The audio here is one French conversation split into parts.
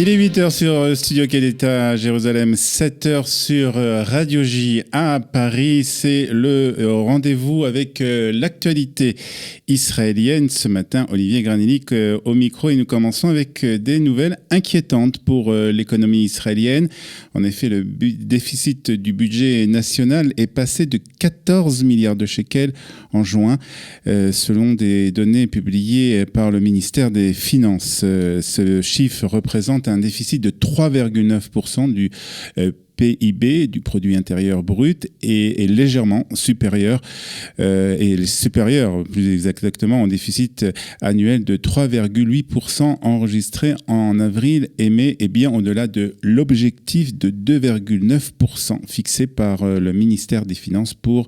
Il est 8h sur Studio Kedeta à Jérusalem, 7h sur Radio J à Paris. C'est le rendez-vous avec l'actualité israélienne. Ce matin, Olivier Granillic au micro et nous commençons avec des nouvelles inquiétantes pour l'économie israélienne. En effet, le déficit du budget national est passé de 14 milliards de shekels en juin, selon des données publiées par le ministère des Finances. Ce chiffre représente un déficit de 3,9% du PIB, du produit intérieur brut, est légèrement supérieur, plus exactement, au déficit annuel de 3,8% enregistré en avril et mai, et bien au-delà de l'objectif de 2,9% fixé par le ministère des Finances pour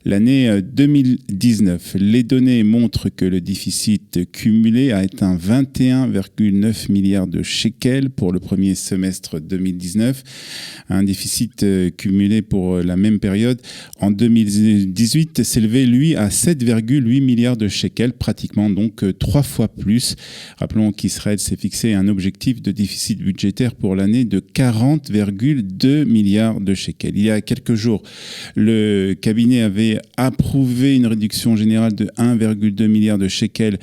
l'année 2019. Les données montrent que le déficit cumulé a atteint 21,9 milliards de shekels pour le premier semestre 2019, un déficit cumulé pour la même période en 2018 s'élevait lui à 7,8 milliards de shekels, pratiquement donc 3 fois plus. Rappelons qu'Israël s'est fixé un objectif de déficit budgétaire pour l'année de 40,2 milliards de shekels. Il y a quelques jours, le cabinet avait approuvé une réduction générale de 1,2 milliard de shekels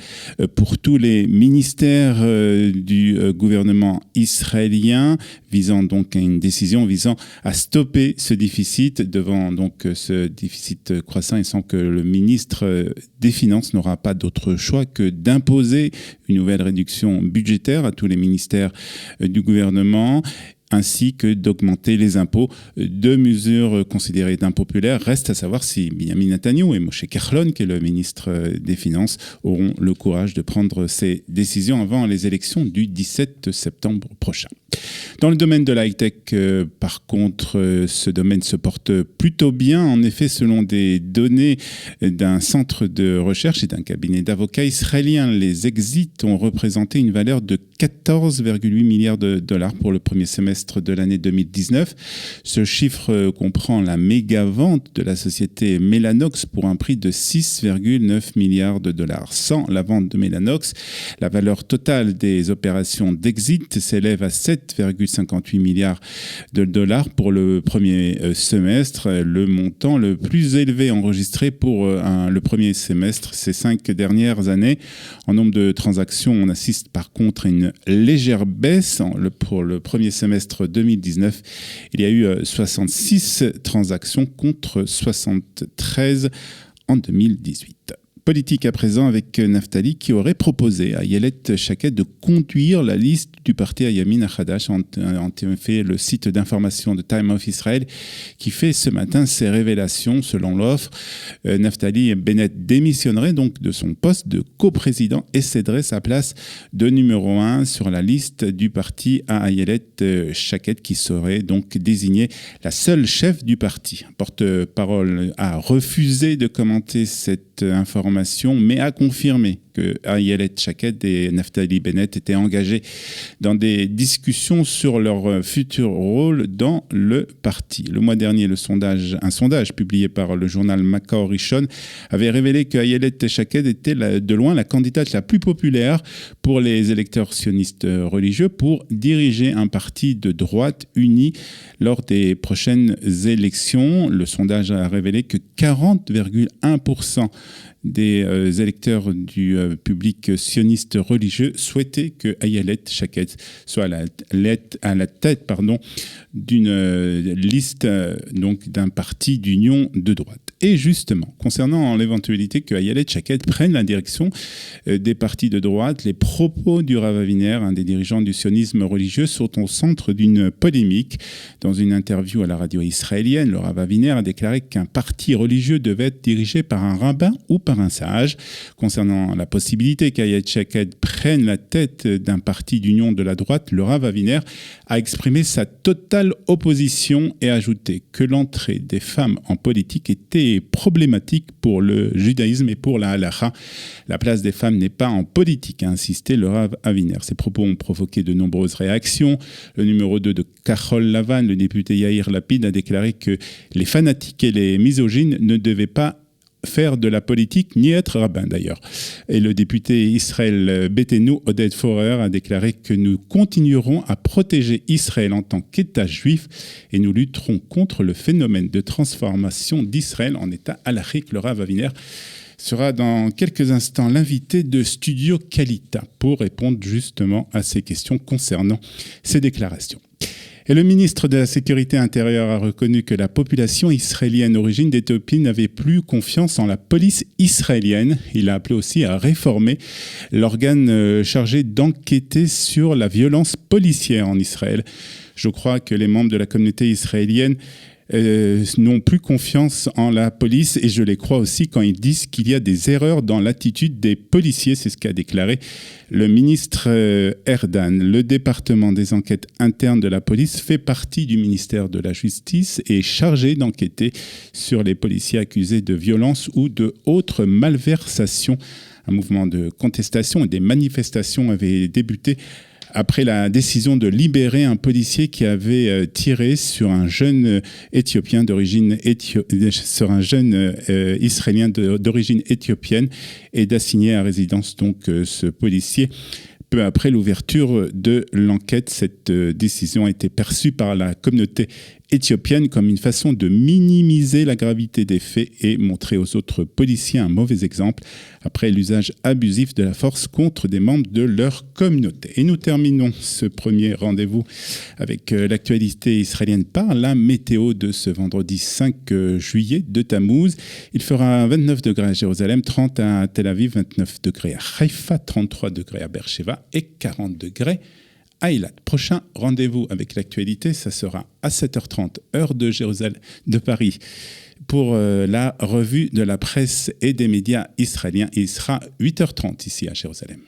pour tous les ministères du gouvernement israélien, visant donc à une décision visant à stopper ce déficit devant donc ce déficit croissant, et sans que le ministre des Finances n'aura pas d'autre choix que d'imposer une nouvelle réduction budgétaire à tous les ministères du gouvernement, ainsi que d'augmenter les impôts. Deux mesures considérées d'impopulaires. Reste à savoir si Benjamin Netanyahou et Moshe Kahlon, qui est le ministre des Finances, auront le courage de prendre ces décisions avant les élections du 17 septembre prochain. Dans le domaine de la high-tech, par contre, ce domaine se porte plutôt bien. En effet, selon des données d'un centre de recherche et d'un cabinet d'avocats israéliens, les exits ont représenté une valeur de 14,8 milliards de dollars pour le premier semestre de l'année 2019. Ce chiffre comprend la méga-vente de la société Mellanox pour un prix de 6,9 milliards de dollars. Sans la vente de Mellanox, la valeur totale des opérations d'exit s'élève à 7,58 milliards de dollars pour le premier semestre, le montant le plus élevé enregistré pour le premier semestre ces 5 dernières années. En nombre de transactions, on assiste par contre à une légère baisse. Pour le premier semestre 2019, il y a eu 66 transactions contre 73 en 2018. Politique à présent avec Naftali, qui aurait proposé à Ayelet Shaked de conduire la liste du parti Ayamin Achadash, en fait le site d'information de Time of Israel, qui fait ce matin ses révélations. Selon l'offre, Naftali Bennett démissionnerait donc de son poste de coprésident et céderait sa place de numéro 1 sur la liste du parti à Ayelet Shaked, qui serait donc désignée la seule chef du parti. Porte-parole a refusé de commenter cette information, mais a confirmé que Ayelet Shaked et Naftali Bennett étaient engagés dans des discussions sur leur futur rôle dans le parti. Le mois dernier, un sondage publié par le journal Makor Rishon avait révélé que Ayelet Shaked était de loin la candidate la plus populaire pour les électeurs sionistes religieux pour diriger un parti de droite uni lors des prochaines élections. Le sondage a révélé que 40,1% des électeurs du public sioniste religieux souhaitaient que Ayelet Shaked soit à la tête d'une liste donc d'un parti d'union de droite. Et justement, concernant l'éventualité que Ayelet Shaked prenne la direction des partis de droite, les propos du Rav Aviner, un des dirigeants du sionisme religieux, sont au centre d'une polémique. Dans une interview à la radio israélienne, le Rav Aviner a déclaré qu'un parti religieux devait être dirigé par un rabbin ou par un sage. Concernant la possibilité qu'Ayelet Shaked prenne la tête d'un parti d'union de la droite, le Rav Aviner a exprimé sa totale opposition et a ajouté que l'entrée des femmes en politique était problématique pour le judaïsme et pour la halakha. La place des femmes n'est pas en politique, a insisté le Rav Aviner. Ces propos ont provoqué de nombreuses réactions. Le numéro 2 de Kahol Lavan, le député Yair Lapid, a déclaré que les fanatiques et les misogynes ne devaient pas faire de la politique ni être rabbin d'ailleurs. Et le député Israël Beitenu, Oded Forer, a déclaré que nous continuerons à protéger Israël en tant qu'État juif et nous lutterons contre le phénomène de transformation d'Israël en État halachique. Le Rav Aviner sera dans quelques instants l'invité de Studio Kalita pour répondre justement à ces questions concernant ces déclarations. Et le ministre de la Sécurité intérieure a reconnu que la population israélienne d'origine d'Éthiopie n'avait plus confiance en la police israélienne. Il a appelé aussi à réformer l'organe chargé d'enquêter sur la violence policière en Israël. Je crois que les membres de la communauté israélienne n'ont plus confiance en la police et je les crois aussi quand ils disent qu'il y a des erreurs dans l'attitude des policiers. C'est ce qu'a déclaré le ministre Erdan. Le département des enquêtes internes de la police fait partie du ministère de la Justice et est chargé d'enquêter sur les policiers accusés de violence ou de autres malversations. Un mouvement de contestation et des manifestations avait débuté après la décision de libérer un policier qui avait tiré sur un jeune éthiopien sur un jeune israélien d'origine éthiopienne et d'assigner à résidence donc ce policier. Peu après l'ouverture de l'enquête, cette décision a été perçue par la communauté éthiopienne comme une façon de minimiser la gravité des faits et montrer aux autres policiers un mauvais exemple après l'usage abusif de la force contre des membres de leur communauté. Et nous terminons ce premier rendez-vous avec l'actualité israélienne par la météo de ce vendredi 5 juillet de Tammuz. Il fera 29 degrés à Jérusalem, 30 à Tel Aviv, 29 degrés à Haïfa, 33 degrés à Beersheva et 40 degrés à Eilat. Prochain rendez-vous avec l'actualité, ça sera à 7h30, heure de Jérusalem, de Paris, pour la revue de la presse et des médias israéliens. Il sera 8h30 ici à Jérusalem.